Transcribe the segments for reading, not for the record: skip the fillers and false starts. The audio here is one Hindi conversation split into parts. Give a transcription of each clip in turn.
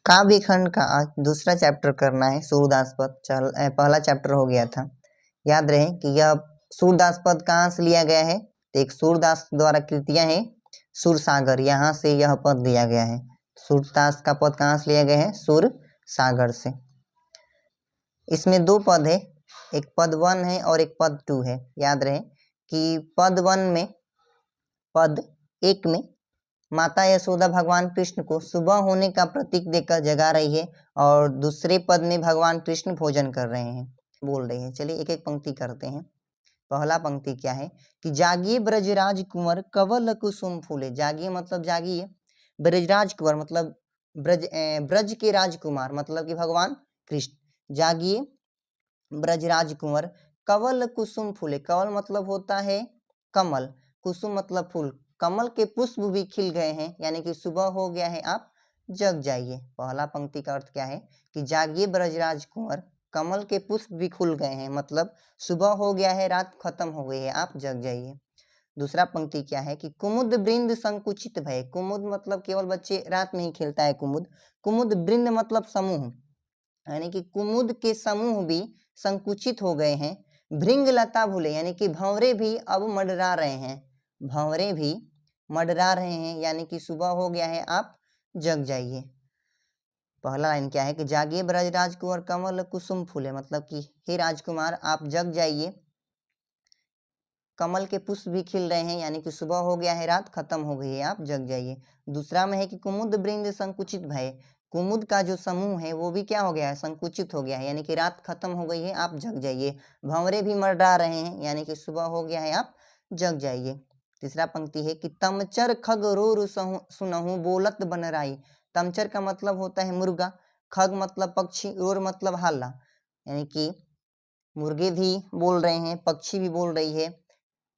काव्य खंड का आज दूसरा चैप्टर करना है। सूरदास पद पहला चैप्टर हो गया था। याद रहे कि यह सूरदास पद कहाँ से लिया गया है, तो एक सूरदास द्वारा कृतियां हैं सुरसागर, यहाँ से यह पद दिया गया है। सूरदास का पद कहाँ से लिया गया है, सुरसागर से। इसमें दो पद है, एक पद 1 है और एक पद 2 है। याद रहे कि पद 1 में माता यशोदा भगवान कृष्ण को सुबह होने का प्रतीक देकर जगा रही है और दूसरे पद में भगवान कृष्ण भोजन कर रहे हैं, बोल रहे हैं। चलिए एक एक पंक्ति करते हैं। पहला पंक्ति क्या है कि जागिए ब्रजराज कुंवर कवल कुसुम फूले। जागिए मतलब जागिए, ब्रजराज कुंवर मतलब ब्रज के राजकुमार मतलब कि भगवान कृष्ण। जागिए ब्रजराज कुंवर कवल कुसुम फूले। कवल मतलब होता है कमल, कुसुम मतलब फूल। कमल के पुष्प भी खिल गए हैं, यानी कि सुबह हो गया है, आप जग जाइए। पहला पंक्ति का अर्थ क्या है कि जागिए ब्रजराज कुंवर, कमल के पुष्प भी खुल गए हैं, मतलब सुबह हो गया है, रात खत्म हो गई है, आप जग जाइए। दूसरा पंक्ति क्या है कि कुमुद वृंद संकुचित भय। कुमुद मतलब केवल बच्चे रात में ही खेलता है कुमुद। कुमुद वृंद मतलब समूह, यानी कि कुमुद के समूह भी संकुचित हो गए हैं। भृंग लता भूले, यानी कि भंवरे भी अब मंडरा रहे हैं। भंवरे भी मंडरा रहे हैं, यानी कि सुबह हो गया है, आप जग जाइए। पहला लाइन क्या है कि जागिए ब्रजराज कुंवर कमल कुसुम फूले, मतलब कि हे राजकुमार आप जग जाइए, कमल के पुष्प भी खिल रहे हैं, यानी कि सुबह हो गया है, रात खत्म हो गई है, आप जग जाइए। दूसरा में है कि कुमुद वृंद संकुचित भय। कुमुद का जो समूह है वो भी क्या हो गया है, संकुचित हो गया है, यानी कि रात खत्म हो गई है, आप जग जाइए। भंवरे भी मर्रा रहे हैं, यानी कि सुबह हो गया है, आप जग जाइए। तीसरा पंक्ति है कि तमचर खग रोर सुनहु बोलत बनराई। तमचर का मतलब होता है मुर्गा, खग मतलब पक्षी, रोर मतलब हल्ला, यानी कि मुर्गे भी बोल रहे हैं, पक्षी भी बोल रही है।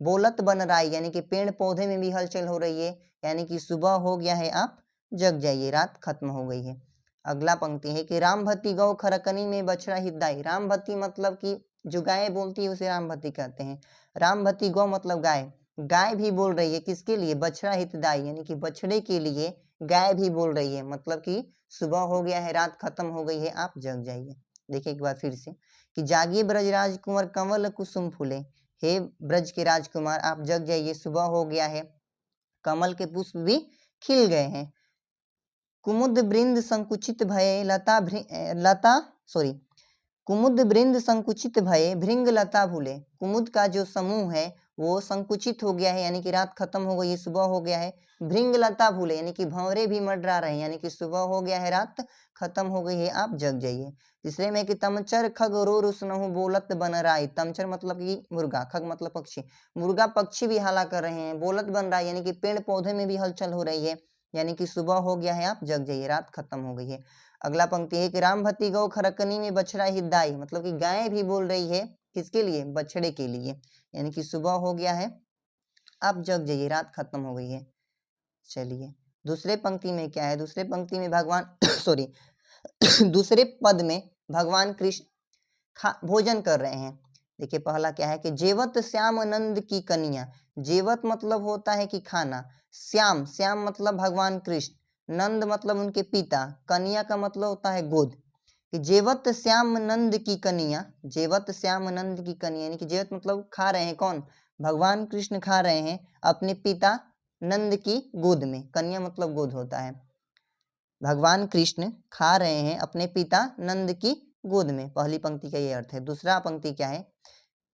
बोलत बन राई, यानी कि पेड़ पौधे में भी हलचल हो रही है, यानी कि सुबह हो गया है, आप जग जाइए, रात खत्म हो गई है। अगला पंक्ति है कि रामभती गौ खरकनी में बछड़ा हिदाई। रामभती मतलब कि जो गाय बोलती है उसे रामभती कहते हैं। रामभती गौ मतलब गाय, गाय भी बोल रही है, किसके लिए, बछड़ा हितदाई, यानी कि बछड़े के लिए गाय भी बोल रही है, मतलब कि सुबह हो गया है, रात खत्म हो गई है, आप जग जाइए। देखिए एक बार फिर से कि जागिए ब्रजराज कुंवर कमल कुसुम फूले। हे ब्रज के राजकुमार आप जग जाइए, सुबह हो गया है, कमल के पुष्प भी खिल गए हैं। कुमुद वृंद संकुचित भये कुमुद वृंद संकुचित भये भृंग लता भूले। कुमुद का जो समूह है वो संकुचित हो गया है, यानी कि रात खत्म हो गई है, सुबह हो गया है। भृंग लता भूले, यानी कि भंवरे भी मंडरा रहे हैं, यानी कि सुबह हो गया है, रात खत्म हो गई है, आप जग जाइए। तीसरे में कि तमचर खग रोर सुनहु बोलत बनराई। तमचर मतलब कि मुर्गा, खग मतलब पक्षी, मुर्गा पक्षी भी हाला कर रहे हैं। बोलत बन रहा है, यानी कि पेड़ पौधे में भी हलचल हो रही है, यानी कि सुबह हो गया है, आप जग जाइए, रात खत्म हो गई है। अगला पंक्ति है कि रामभती गौ खरकनी में बछड़ा हिदाई, मतलब कि गाय भी बोल रही है, किसके लिए, बछड़े के लिए, यानी कि सुबह हो गया है, आप जग जाइए, रात खत्म हो गई है। चलिए दूसरे पंक्ति में क्या है, दूसरे पंक्ति में भगवान सॉरी दूसरे पद में भगवान कृष्ण भोजन कर रहे हैं। देखिए पहला क्या है कि जेवत श्याम नंद की कन्या। जेवत मतलब होता है कि खाना, श्याम, श्याम मतलब भगवान कृष्ण, नंद मतलब उनके पिता, कन्या का मतलब होता है गोद। कि जेवत श्याम नंद की कन्या, जेवत श्याम नंद की कन्या, यानी कि जेवत मतलब खा रहे हैं, कौन, भगवान कृष्ण खा रहे हैं अपने पिता नंद की गोद में। कन्या मतलब गोद होता है। भगवान कृष्ण खा रहे हैं अपने पिता नंद की गोद में, पहली पंक्ति का ये अर्थ है। दूसरा पंक्ति क्या है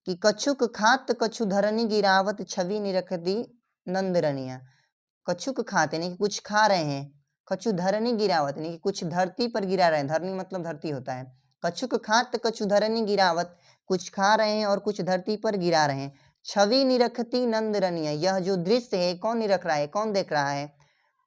कि कछुक खात कछु धरनी गिरावत छवि निरखती नंद रनिया। कछुक खाते यानी कि कुछ खा रहे हैं, कछु धरनी गिरावत यानी कि कुछ धरती पर गिरा रहे हैं, धरनी मतलब धरती होता है। कछुक खात कछु धरनी गिरावत, कुछ खा रहे हैं और कुछ धरती पर गिरा रहे हैं। छवि निरखती नंद रनिया, यह जो दृश्य है कौन निरख रहा है, कौन देख रहा है,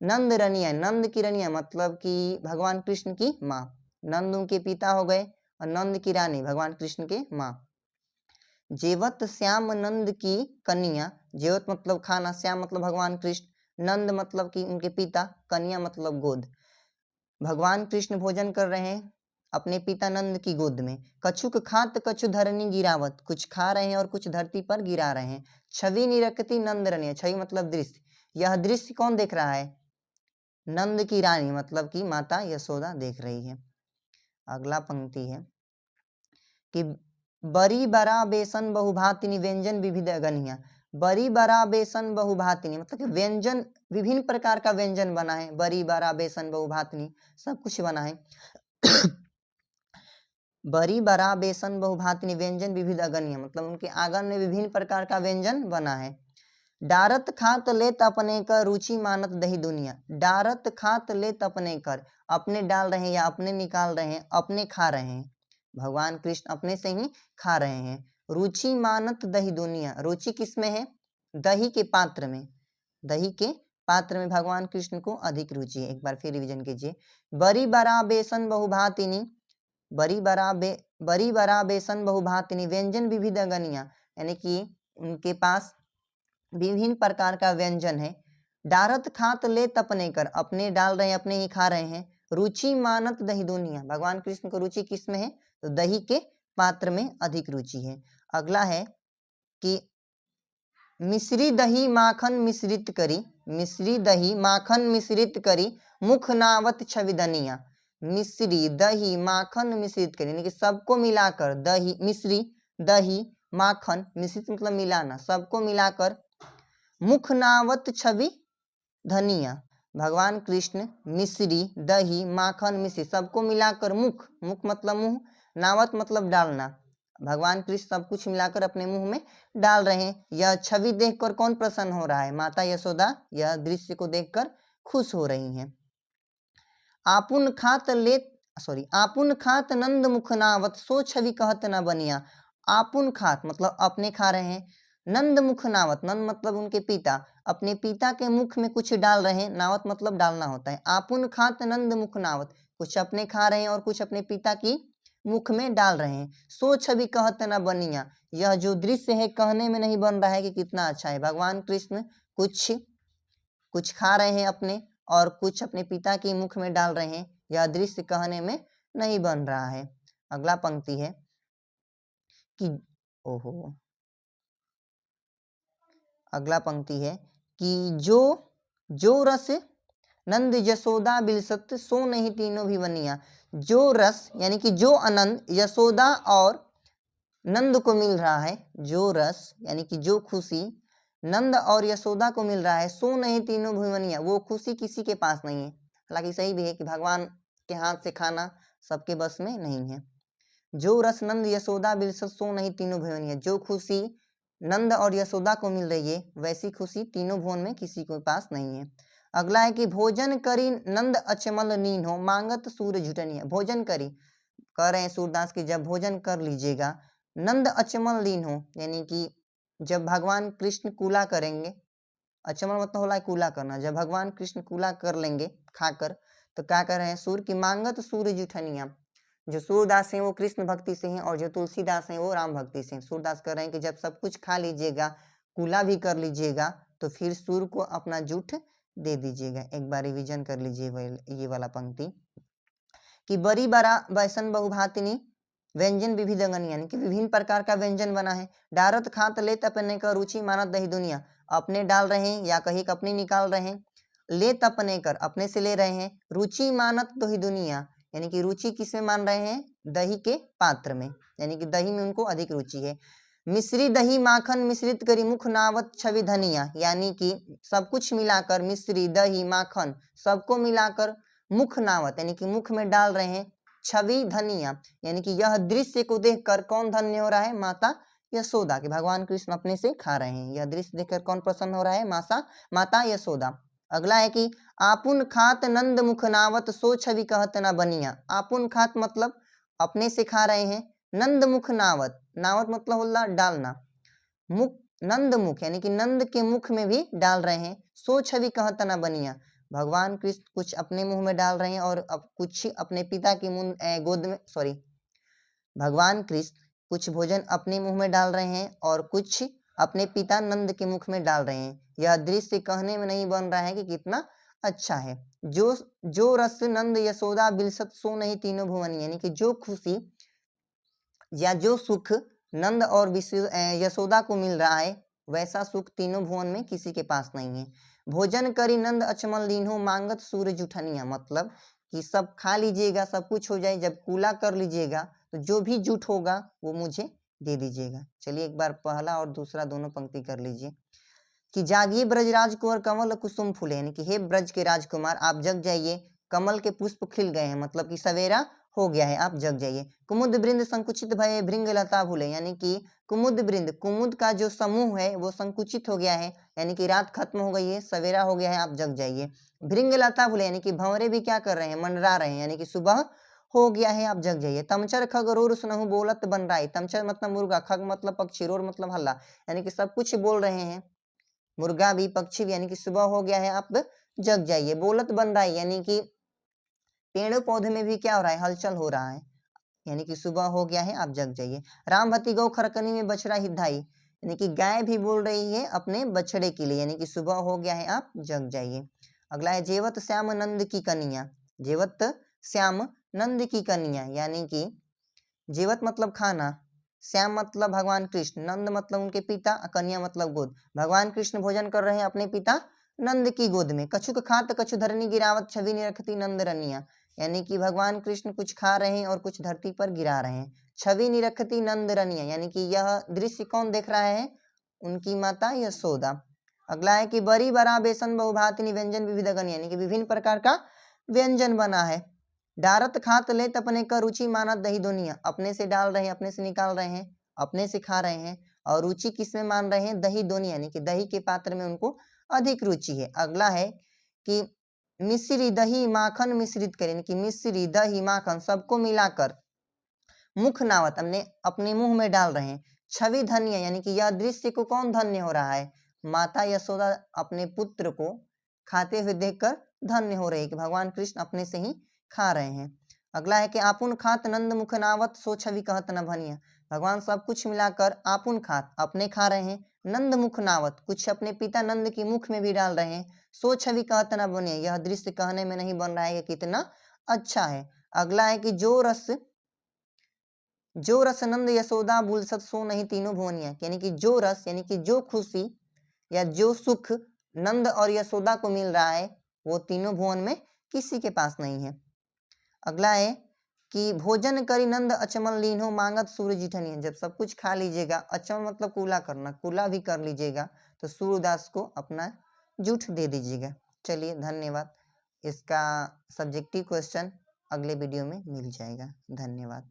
नंद रनिया, नंद की रनिया मतलब कि भगवान कृष्ण की माँ। नंद उनके पिता हो गए और नंद की रानी भगवान कृष्ण के माँ। जेवत श्याम नंद की कन्या, जेवत मतलब खाना, श्याम मतलब भगवान कृष्ण, नंद मतलब कि उनके पिता, कन्या मतलब गोद। भगवान कृष्ण भोजन कर रहे हैं अपने पिता नंद की गोद में। कछुक खात कछु धरनी गिरावत, कुछ खा रहे हैं और कुछ धरती पर गिरा रहे हैं। छवि निरखती नंद रनिया, छवि मतलब दृश्य, यह दृश्य कौन देख रहा है, नंद की रानी मतलब कि माता यशोदा देख रही है। अगला पंक्ति है कि बरी बरा बेसन बहुभातिनी व्यंजन विविध अगनिया। बरी बरा बेसन बहुभातिनी मतलब कि व्यंजन विभिन्न प्रकार का व्यंजन बना है। बरी बरा बेसन बहुभातिनी सब कुछ बना है। बरी बरा बेसन बहुभातिनी व्यंजन विविध अगनिया मतलब उनके आंगन में विभिन्न प्रकार का व्यंजन बना है। डारत खात लेत अपने कर रुचि मानत दही दुनिया। डारत खात लेत अपने कर अपने डाल रहे हैं या अपने निकाल रहे हैं, अपने खा रहे हैं। भगवान कृष्ण अपने से ही खा रहे हैं। रुचि मानत दही दुनिया, रुचि किसमें है? दही के पात्र में। दही के पात्र में भगवान कृष्ण को अधिक रुचि है। एक बार फिर रिवीजन कीजिए। बरी बरा बेसन बहुभातिनी, बरी बरा बेसन बहुभातिनी व्यंजन विविध अगनिया यानी कि उनके पास विभिन्न प्रकार का व्यंजन है। डारत खात ले तपने कर अपने डाल रहे हैं, अपने ही खा रहे हैं। रुचि मानत दही दुनिया, भगवान कृष्ण को रुचि किस में है? तो दही के पात्र में अधिक रुचि है। अगला है कि मिश्री दही माखन मिश्रित करी, मिश्री दही माखन मिश्रित करी मुख नावत छविदनिया। मिश्री दही माखन मिश्रित करी यानी कि सबको मिलाकर, दही मिश्री दही माखन मिश्रित मतलब मिलाना, सबको मिलाकर मुख नावत छवि धनिया। भगवान कृष्ण मिश्री दही माखन मिश्री सबको मिलाकर मुख, मुख मतलब मुंह, नावत मतलब डालना, भगवान कृष्ण सब कुछ मिलाकर अपने मुंह में डाल रहे हैं। यह छवि देखकर कौन प्रसन्न हो रहा है? माता यशोदा यह दृश्य को देखकर खुश हो रही हैं। आपुन खात लेत आपुन खात नंद मुख नावत सो छवि कहत न बनिया। आपुन खात मतलब अपने खा रहे हैं। नंद मुख नावत, नंद मतलब उनके पिता, अपने पिता के मुख में कुछ डाल रहे हैं। नावत मतलब डालना होता है। आपुन खात नंद मुख नावत, कुछ अपने खा रहे हैं और कुछ अपने पिता की मुख में डाल रहे हैं। सो छवि कहत न बनिया, यह जो दृश्य है कहने में नहीं बन रहा है कि कितना अच्छा है। भगवान कृष्ण कुछ खा रहे हैं अपने और कुछ अपने पिता के मुख में डाल रहे हैं। यह दृश्य कहने में नहीं बन रहा है। अगला पंक्ति है कि ओहो, अगला पंक्ति है कि जो रस नंद यशोदा बिलसत सो नहीं तीनों भी बनिया। जो रस यानी कि जो आनंद यशोदा और नंद को मिल रहा है, जो रस यानी कि जो खुशी नंद और यशोदा को मिल रहा है, सो नहीं तीनों भुवनिया, वो खुशी किसी के पास नहीं है। हालांकि सही भी है कि भगवान के हाथ से खाना सबके बस में नहीं है। जो रस नंद यशोदा बिलसत सो नहीं तीनों भुवनिया, जो खुशी नंद और यशोदा को मिल रही है वैसी खुशी तीनों भुवन में किसी के पास नहीं है। अगला है कि भोजन करी नंद अचमल नीन हो मांगत सूर्य झुटनिया। भोजन करी कह रहे हैं सूरदास की जब भोजन कर लीजिएगा, नंद अचमल लीन हो यानी कि जब भगवान कृष्ण कूला करेंगे, अचमल मतलब होला कूला करना, जब भगवान कृष्ण कूला कर लेंगे खाकर तो क्या कर रहे हैं? सूर्य की मांगत सूर्य जुठनिया। जो सूरदास हैं वो कृष्ण भक्ति से हैं और जो तुलसीदास हैं वो राम भक्ति से हैं। सूरदास कह रहे हैं कि जब सब कुछ खा लीजिएगा, कूला भी कर लीजिएगा तो फिर सूर्य को अपना जूठ दे दीजिएगा। एक बार रिविजन कर लीजिए ये वाला पंक्ति कि बरी बरा बैसन बहुभातिनी व्यंजन विविध अंगन यानी कि विभिन्न प्रकार का व्यंजन बना है। डारत खात लेत अपने का रुचि मानत दही दुनिया, अपने डाल रहे हैं या कहीं अपनी निकाल रहे हैं। लेत अपने कर अपने से ले रहे हैं। रुचि मानत दही दुनिया यानी कि रुचि किसमें मान रहे हैं? दही के पात्र में, यानी कि दही में उनको अधिक रुचि है। मिश्री दही माखन मिश्रित करी मुख नावत छवि धनिया यानी कि सब कुछ मिलाकर मिश्री दही माखन सबको मिलाकर मुख नावत यानी कि मुख में डाल रहे हैं छवि धनिया यानी कि यह दृश्य को देखकर कौन धन्य हो रहा है? माता यशोदा के भगवान कृष्ण अपने से खा रहे हैं। यह दृश्य देखकर कौन प्रसन्न हो रहा है? माता यशोदा। अगला है कि आपुन खात नंद मुख नावत सो छवि कहत न बनिया। आपुन खात मतलब अपने से खा रहे हैं। नंद मुख नावत, नावत मतलब होला डालना, मुख नंद मुख यानी कि नंद के मुख में भी डाल रहे हैं। सो छवि कहत न बनिया, भगवान कृष्ण कुछ अपने मुंह में डाल रहे हैं और अब कुछ अपने पिता की गोद में भगवान कृष्ण कुछ भोजन अपने मुंह में डाल रहे हैं और कुछ अपने पिता नंद के मुख में डाल रहे हैं। यह दृश्य कहने में नहीं बन रहा है कि कितना अच्छा है। जो रस नंद यशोदा बिलसत सो नहीं तीनों भुवन यानी कि जो खुशी या जो सुख नंद और यशोदा को मिल रहा है वैसा सुख तीनों भुवन में किसी के पास नहीं है। भोजन करी नंद अचमन लीन्हो मांगत सूर्य जुठनिया, मतलब कि सब खा लीजिएगा, सब कुछ हो जाए, जब कूला कर लीजिएगा तो जो भी जुट होगा वो मुझे दे दीजिएगा। चलिए एक बार पहला और दूसरा दोनों पंक्ति कर लीजिए कि जागिए ब्रजराज कुंवर कमल कुसुम फूले, यानी कि हे ब्रज के राजकुमार आप जग जाइए, कमल के पुष्प खिल गए हैं, मतलब कि सवेरा हो गया है, आप जग जाइए। कुमुद वृंद संकुचित भये भृंग लता भूले, यानी कि कुमुद वृंद, कुमुद का जो समूह है वो संकुचित हो गया है, यानी कि रात खत्म हो गई है, सवेरा हो गया है, आप जग जाइए। भृंग लता भूले, यानी कि भंवरे भी क्या कर रहे हैं, मंडरा रहे हैं, यानी कि सुबह हो गया है, आप जग जाइए। तमचर खग रोर सुनहु बोलत बन राई, तमचर मतलब मुर्गा, खग मतलब पक्षी, रोर मतलब हल्ला, यानी कि सब कुछ बोल रहे हैं, मुर्गा भी पक्षी भी, यानी कि सुबह हो गया है, आप जग जाइए। बोलत बन रहा है, यानी कि पेड़ पौधे में भी क्या हो रहा है, हलचल हो रहा है, यानी कि सुबह हो गया है, आप जग जाइए। राम भती गौ खरकनी में बछड़ा हिधाई, यानी कि गाय भी बोल रही है अपने बछड़े के लिए, यानी कि सुबह हो गया है, आप जग जाइए। अगला है जेवत श्याम नंद की कन्या, जेवत श्याम नंद की कन्या, यानी कि जेवत मतलब खाना, श्याम मतलब भगवान कृष्ण, नंद मतलब उनके पिता, कन्या मतलब गोद। भगवान कृष्ण भोजन कर रहे हैं अपने पिता नंद की गोद में। कछुक खात कछु धरनी गिरावत छवि निरखती नंद रनिया, यानी कि भगवान कृष्ण कुछ खा रहे हैं और कुछ धरती पर गिरा रहे हैं। छवि निरखती नंद रनिया, यानी कि यह दृश्य कौन देख रहा है, उनकी माता यशोदा। अगला है कि बड़ी बड़ा बेसन बहुभातिनी व्यंजन विविध गण, यानी कि विभिन्न प्रकार का व्यंजन बना है। डारत खात ले अपने का रुचि मानत दही दुनिया, अपने से डाल रहे हैं, अपने से निकाल रहे हैं, अपने से खा रहे हैं, और रुचि किसमें मान रहे हैं, दही दोनी, यानी कि दही के पात्र में उनको अधिक रुचि है। अगला है कि मिश्री दही माखन मिश्रित करें, यानी कि मिश्री दही माखन सबको मिलाकर मुख नावत हमने अपने मुंह में डाल रहे हैं। छवि धन्य, यानी कि यह दृश्य को कौन धन्य हो रहा है, माता यशोदा अपने पुत्र को खाते हुए देखकर धन्य हो रही है कि भगवान कृष्ण अपने से ही खा रहे हैं। अगला है कि आपुन खात नंद मुख नावत सो छवि कहत न भनिया, भगवान सब कुछ मिलाकर आपुन खात अपने खा रहे हैं, नंद मुख नावत कुछ अपने पिता नंद के मुख में भी डाल रहे हैं, सो छवि कहत न बनिया यह दृश्य कहने में नहीं बन रहा है कि कितना अच्छा है। अगला है कि जो रस नंद यशोदा बुलसत सो नहीं तीनों भुवनिया, यानी कि जो रस, यानी कि जो खुशी या जो सुख नंद और यशोदा को मिल रहा है वो तीनों भुवन में किसी के पास नहीं है। अगला है कि भोजन करी नंद अचमन लीन्हो मांगत सूर्य जिठनिया, जब सब कुछ खा लीजिएगा, अचमन मतलब कूला करना, कूला भी कर लीजिएगा तो सूर्यदास को अपना जूठ दे दीजिएगा। चलिए धन्यवाद। इसका सब्जेक्टिव क्वेश्चन अगले वीडियो में मिल जाएगा। धन्यवाद।